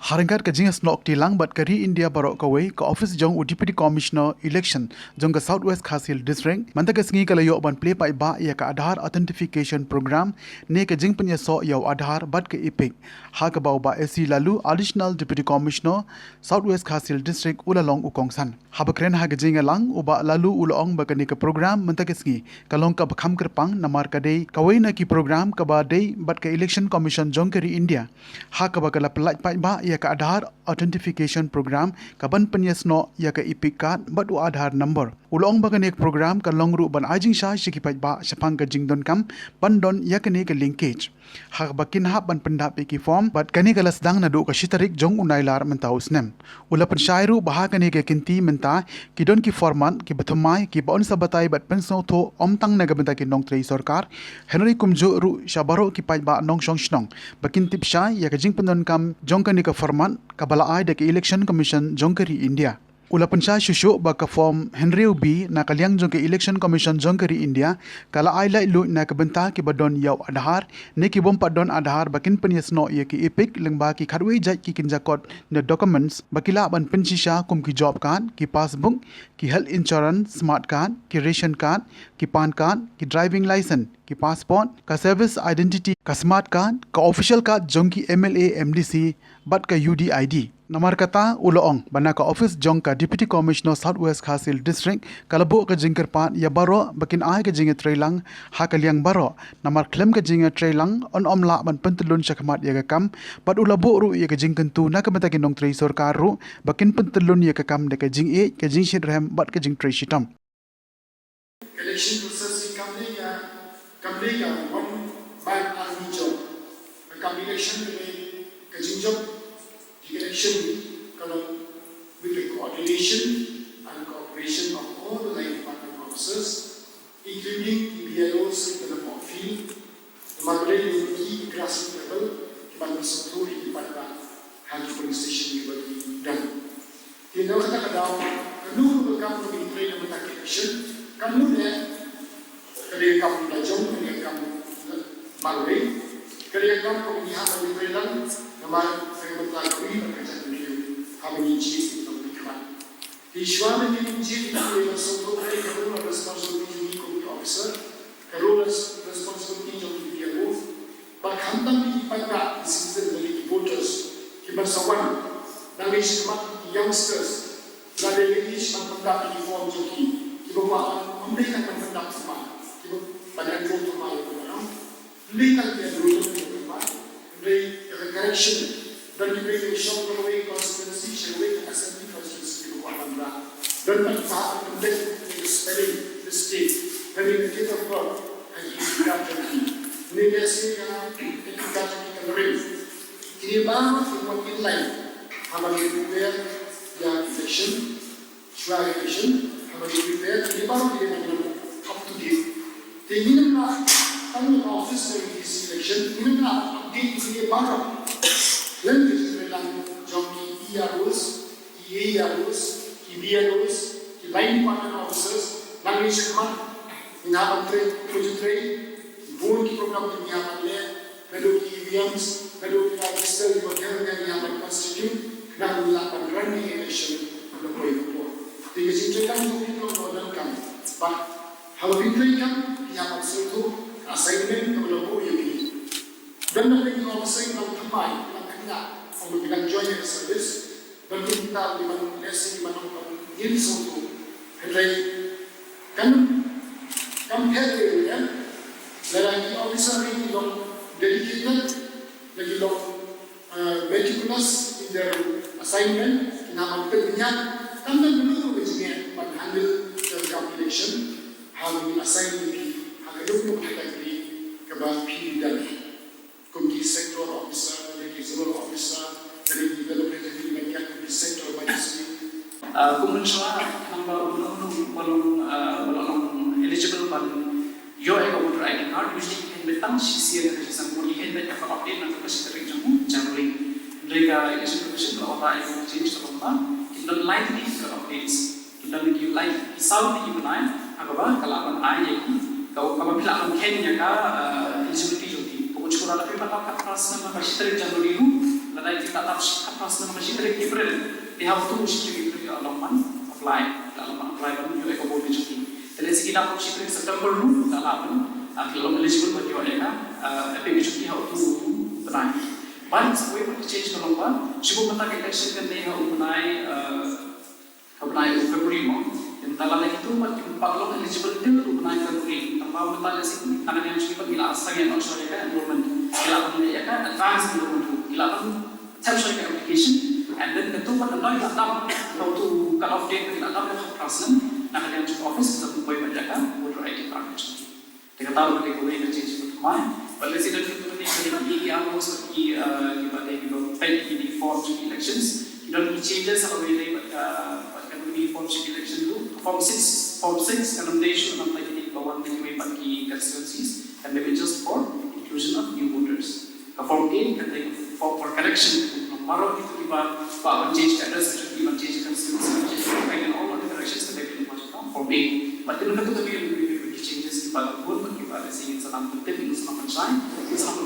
Harangkat kajing snok tilang bat kari India barok kawai ke office jong Deputy Commissioner Election jong ke Southwest Khasi District manta ke sengi kalayo ban pyllait paidbah ya ke Aadhaar Authentication Program ne ke jing penyesok yau Aadhaar bat ke ipik ha ke bau ba SC lalu Additional Deputy Commissioner Southwest Khasi District ulalong ukongsan ha bekren ha ke jing alang uba lalu ulong ba ke ni ke program manta ke sengi kalong ka bakham kerpang namar kadai kawai na ki program ka ba dei bat ke Election Commission jong kari India ha ke ba ke pyllait paidbah ya ke Aadhaar Authentication Program kaban penyesno ya ke ipik card bat u Aadhaar number ulong bagan ek program ka longru ban ajing sha shiki paidbah sapang ka jingdon kam bandon ya ke ne ke linkage ha bakin ha ban pendap ki form bat kani kala sedang na do ka shitarik jong unailar mentau snem ula penshairu bah ka ne ke kinti menta kidon ki format ki bathumai ki bon sabatai bat penso tho omtang na gabenta ki nong trei sarkar henry kumjo ru shabaro ki paidbah nong shong shnong bakin tip sha ya ke jing pendon kam jong ka ne ke format kabala ai de Election Commission jongkari India ula pensha shushu ba ka form Henry B na kalyang jong ke Election Commission jongkari India kala ai lai lu na ka benta ki badon yau Aadhaar ne ki bom padon Aadhaar bakin penyesno ye ki ipik lengba ki kharwei jai ki kinjakot ne documents bakila ban pensisha kum ki job card ki passbook ki health insurance smart card ki ration card ki pan card ki driving license ki passport ka service identity ka smart card ka official card jong ki MLA MDC bat ka UDID namar kata uloong bana ka office jong ka Deputy Commissioner Southwest Khasi District kalabo ka jingker pat ya baro bakin ai ka jinge trailang ha kalyang baro namar klem ka jinge trailang on omla ban pentelun syakmat ya ka kam pat ulabo ru ya ka jing kentu na ka mata ki nong trei sarkar ru bakin pentelun ya ka kam de ka jing e ka jing shit rem bat ka jing trei shitam election process company ya one by army job combination में kajing job the election kalau with the coordination and cooperation of all the line department officers including the BLOs in the Mawphor the Madrid unity grassroots level bagi seluruh di pada hal police station level dan kita kata kadang kamu berkamu di train dan election kamu ne kerja kamu belajar kerja kamu Madrid kerja kamu lihat di train nama saya berlaku berkaitan dengan kami ciri untuk dikembang. Di suara ini ciri itu yang sesuatu yang responsibility komite officer, kalau responsibility yang dia berkantam di pada citizen dari voters, kebersamaan, dari semua youngsters, dari semua pendapat di form joki, kebawa mereka pendapat semua, pada vote malu orang, mereka dia dulu dari correction dan diberi shock away constituency showing assembly constituency di bawah anda dan manfaat penting di spelling the state dan di kita buat hanya indikator ini biasanya indikator kita beri ini baru semakin lain hanya prepare yang election suara election hanya prepare ini baru dia up to date ini nak kami office dari election ini nak update ini baru lalu kita bilang jomki IROs, IAROs, IBROs, line department officers, lalu semua inhaban trade, project trade, board ki program tu inhaban le, lalu ki EVMs, lalu ki register di hotel yang inhaban constitute, lalu lakukan running election untuk proyek. Tiga cinta kan tu kita modal kan, but how we play kan inhaban satu assignment kalau boleh ini. Dan nanti kalau saya nak tambah na untuk join the service dan kita di mana lesson di mana ini suatu hari kan compare ya lagi officer ini dong dedicated lagi dong meticulous in their assignment nama penting kan dulu begini pada handle the calculation how we assign the harga untuk harga kebal dan komite sektor officer zone officer dari development dari bagian di sektor majlis. Kemudian soal number belum eligible pan yo voter ID card usually can be tang sisian dari sangkut ikan bet apa update nanti pasti terjadi januari. Mereka election commission kalau apa yang change terutama kita likely ke updates kita lagi like Saudi Ibrahim agak kalau apa yang kau apabila akan Kenya ka eligibility jodi. Kurang lebih 14 Januari like kita tak personal masih terus April they have to mesti April alaman apply baru yo eko boleh cuti jadi kita pun mesti September dulu dalam kalau eligible bagi mereka tapi cuti how to apply but we want to change kalau apa cuba mata election kan dia apply February mo yang dalam lagi tu kalau eligible dia apply February tambah mata lagi karena yang cuba bila asal yang nak syarikat enrollment bila pun dia kan advance enrollment bila pun type syarikat application and then ketua anda yang dalam how to cut off date bila dalam person nak yang cuba office untuk boleh mereka voter ID card kita tahu mereka boleh change untuk mana but let's say that kita ni yang most kita take in form to elections you don't need changes already but can be form to election dulu form 6 recommendation of like the one that we bagi constituencies and maybe just for inclusion of new voters form 8 can take form for correction baru itu kita change address kita change constituency and all the corrections that they can form 8 but kita tu changes kita pun kita sih senang penting senang mencari senang